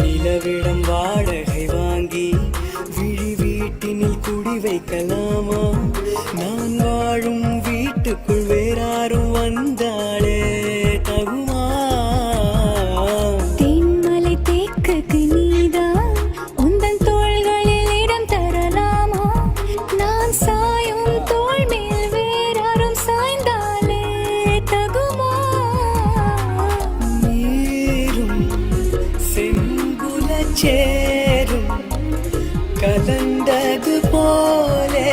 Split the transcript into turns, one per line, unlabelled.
நிலவிடம் வாடகை வாங்கி விழி வீட்டினில் குடி வைக்கலாமா? நான் வாழும் வீட்டுக்குள் வேறாரும் வந்தாளே தகுமா?
தென்மலை தேக்குக்கு நீதான் உந்தன் தோள்களில் இடம் தரலாமா? நான் சாயும் தோள் மேல் வேறாரும் சாய்ந்தாலே தகுமா?
நீரும் செங்குல சேரும் கலந்தது போலே